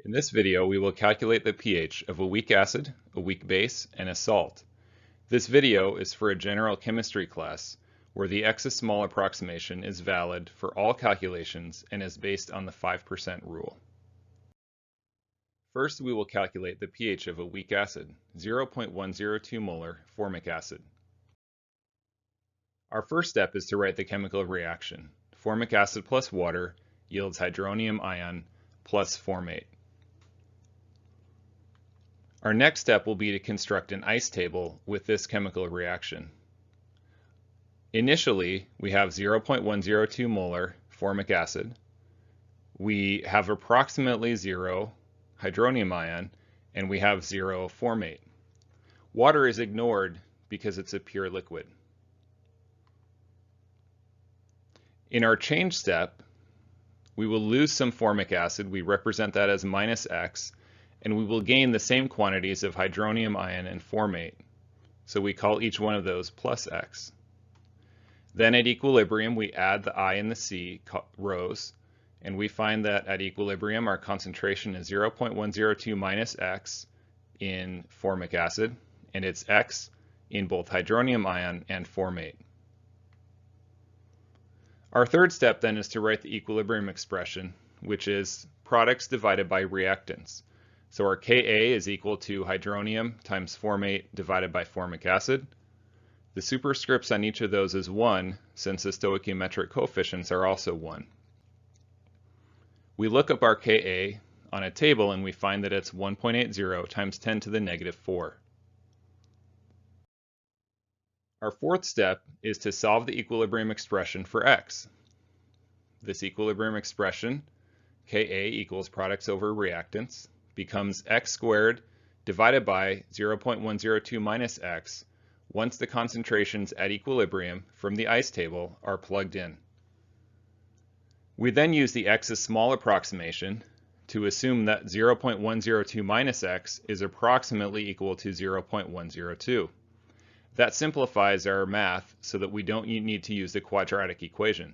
In this video, we will calculate the pH of a weak acid, a weak base, and a salt. This video is for a general chemistry class where the X is small approximation is valid for all calculations and is based on the 5% rule. First, we will calculate the pH of a weak acid, 0.102 molar formic acid. Our first step is to write the chemical reaction. Formic acid plus water yields hydronium ion plus formate. Our next step will be to construct an ice table with this chemical reaction. Initially, we have 0.102 molar formic acid. We have approximately 0 hydronium ion, and we have 0 formate. Water is ignored because it's a pure liquid. In our change step, we will lose some formic acid. We represent that as minus X, and we will gain the same quantities of hydronium ion and formate. So we call each one of those plus X. Then at equilibrium, we add the I and the C rows, and we find that at equilibrium, our concentration is 0.102 minus X in formic acid, and it's X in both hydronium ion and formate. Our third step then is to write the equilibrium expression, which is products divided by reactants. So our Ka is equal to hydronium times formate divided by formic acid. The superscripts on each of those is 1, since the stoichiometric coefficients are also 1. We look up our Ka on a table and we find that it's 1.80 times 10 to the negative 4. Our fourth step is to solve the equilibrium expression for X. This equilibrium expression, Ka equals products over reactants, becomes X squared divided by 0.102 minus X once the concentrations at equilibrium from the ice table are plugged in. We then use the X is small approximation to assume that 0.102 minus X is approximately equal to 0.102. That simplifies our math so that we don't need to use the quadratic equation.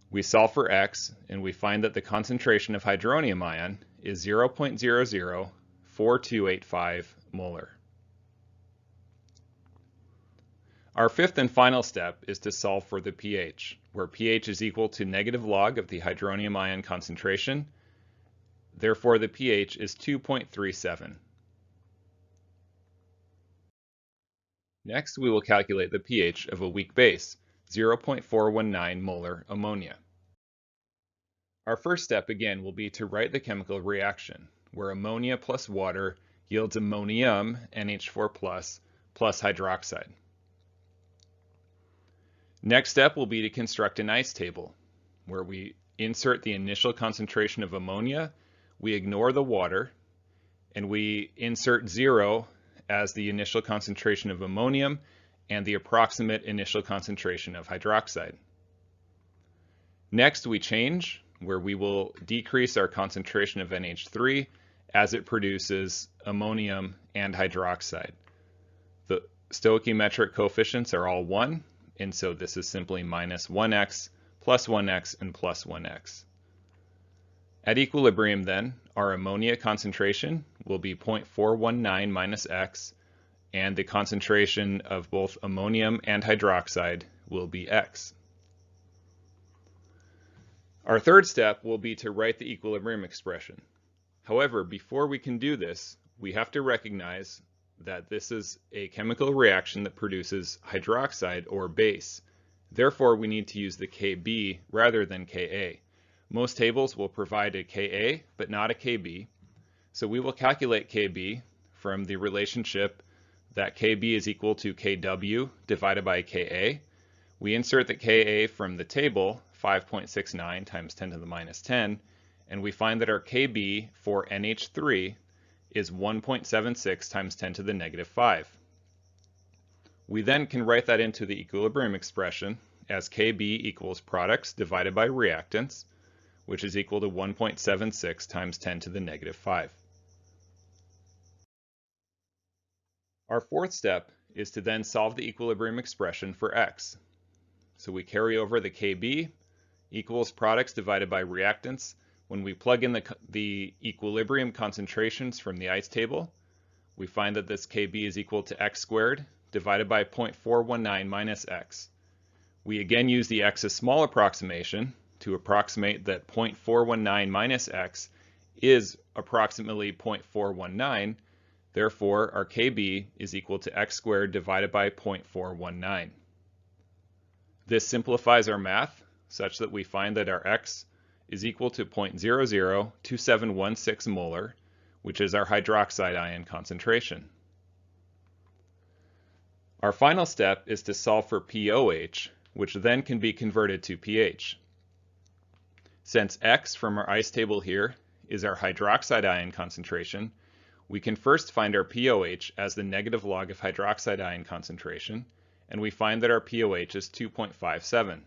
We solve for X and we find that the concentration of hydronium ion is 0.004285 molar. Our fifth and final step is to solve for the pH, where pH is equal to negative log of the hydronium ion concentration. Therefore, the pH is 2.37. Next, we will calculate the pH of a weak base, 0.419 molar ammonia. Our first step again will be to write the chemical reaction, where ammonia plus water yields ammonium, NH4+, plus hydroxide. Next step will be to construct an ice table, where we insert the initial concentration of ammonia, we ignore the water, and we insert 0 as the initial concentration of ammonium and the approximate initial concentration of hydroxide. Next, we change, where we will decrease our concentration of NH3 as it produces ammonium and hydroxide. The stoichiometric coefficients are all 1, and so this is simply minus 1x, plus 1x, and plus 1x. At equilibrium then, our ammonia concentration will be 0.419 minus X, and the concentration of both ammonium and hydroxide will be X. Our third step will be to write the equilibrium expression. However, before we can do this, we have to recognize that this is a chemical reaction that produces hydroxide or base. Therefore, we need to use the Kb rather than Ka. Most tables will provide a Ka, but not a Kb. So we will calculate Kb from the relationship that Kb is equal to Kw divided by Ka. We insert the Ka from the table, 5.69 times 10 to the minus 10, and we find that our Kb for NH3 is 1.76 times 10 to the negative 5. We then can write that into the equilibrium expression as Kb equals products divided by reactants, which is equal to 1.76 times 10 to the negative 5. Our fourth step is to then solve the equilibrium expression for X. So we carry over the Kb equals products divided by reactants. When we plug in the equilibrium concentrations from the ice table, we find that this Kb is equal to x squared divided by 0.419 minus x. We again use the x is small approximation to approximate that 0.419 minus x is approximately 0.419. Therefore, our Kb is equal to x squared divided by 0.419. This simplifies our math such that we find that our x is equal to 0.002716 molar, which is our hydroxide ion concentration. Our final step is to solve for POH, which then can be converted to pH. Since x from our ice table here is our hydroxide ion concentration, we can first find our POH as the negative log of hydroxide ion concentration, and we find that our POH is 2.57.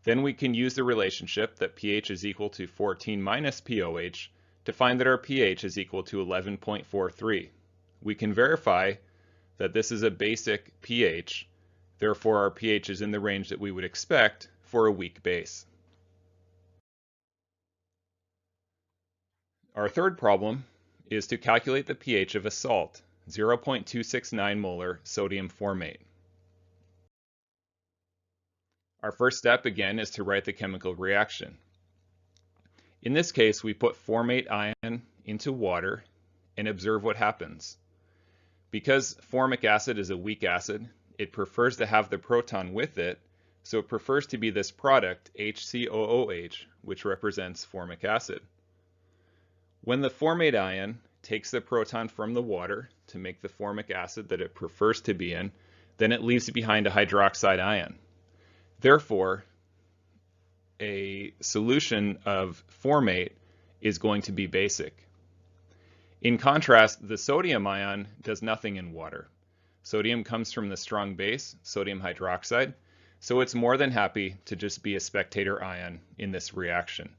Then we can use the relationship that pH is equal to 14 minus POH to find that our pH is equal to 11.43. We can verify that this is a basic pH, therefore our pH is in the range that we would expect for a weak base. Our third problem is to calculate the pH of a salt, 0.269 molar sodium formate. Our first step again is to write the chemical reaction. In this case, we put formate ion into water and observe what happens. Because formic acid is a weak acid, it prefers to have the proton with it, so it prefers to be this product, HCOOH, which represents formic acid. When the formate ion takes the proton from the water to make the formic acid that it prefers to be in, then it leaves behind a hydroxide ion. Therefore, a solution of formate is going to be basic. In contrast, the sodium ion does nothing in water. Sodium comes from the strong base, sodium hydroxide, so it's more than happy to just be a spectator ion in this reaction.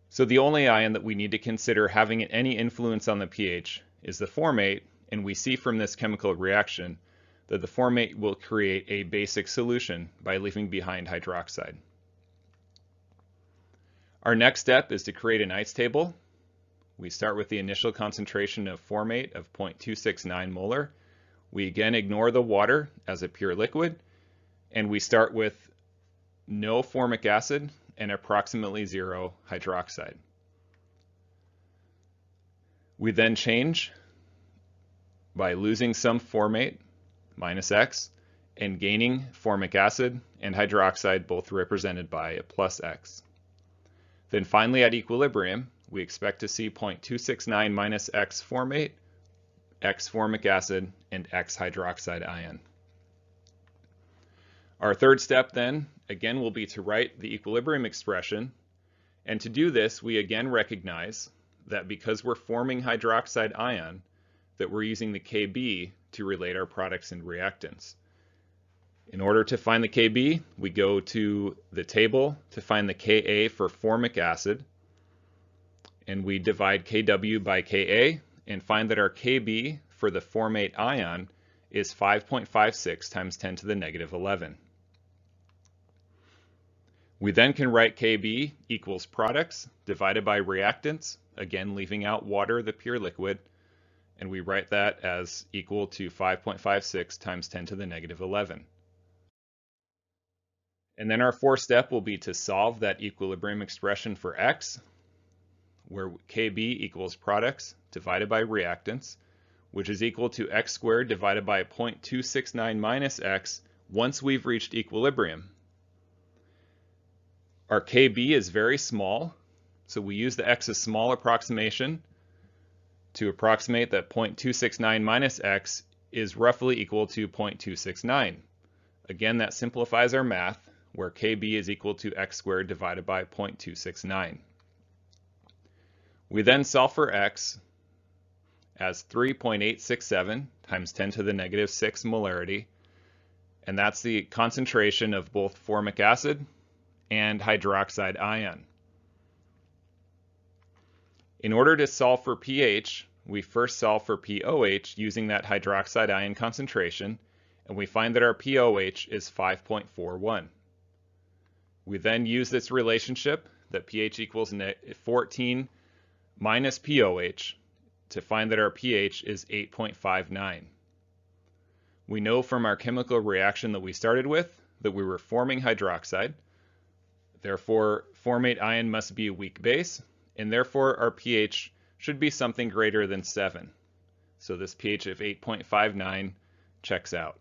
So the only ion that we need to consider having any influence on the pH is the formate, and we see from this chemical reaction that the formate will create a basic solution by leaving behind hydroxide. Our next step is to create an ice table. We start with the initial concentration of formate of 0.269 molar. We again ignore the water as a pure liquid, and we start with no formic acid and approximately 0 hydroxide. We then change by losing some formate, minus x, and gaining formic acid and hydroxide, both represented by a plus x. Then finally at equilibrium, we expect to see 0.269 minus x formate, x formic acid, and x hydroxide ion. Our third step then, again, will be to write the equilibrium expression. And to do this, we again recognize that because we're forming hydroxide ion, that we're using the Kb to relate our products and reactants. In order to find the Kb, we go to the table to find the Ka for formic acid, and we divide Kw by Ka and find that our Kb for the formate ion is 5.56 times 10 to the negative 11. We then can write Kb equals products divided by reactants, again leaving out water, the pure liquid, and we write that as equal to 5.56 times 10 to the negative 11. And then our fourth step will be to solve that equilibrium expression for x, where Kb equals products divided by reactants, which is equal to x squared divided by 0.269 minus x once we've reached equilibrium. Our Kb is very small, so we use the x is small approximation to approximate that 0.269 minus x is roughly equal to 0.269. Again, that simplifies our math, where Kb is equal to x squared divided by 0.269. We then solve for x as 3.867 times 10 to the negative 6 molarity, and that's the concentration of both formic acid and hydroxide ion. In order to solve for pH, we first solve for POH using that hydroxide ion concentration, and we find that our POH is 5.41. We then use this relationship that pH equals 14 minus pOH to find that our pH is 8.59. We know from our chemical reaction that we started with that we were forming hydroxide. Therefore, formate ion must be a weak base, and therefore our pH should be something greater than 7. So this pH of 8.59 checks out.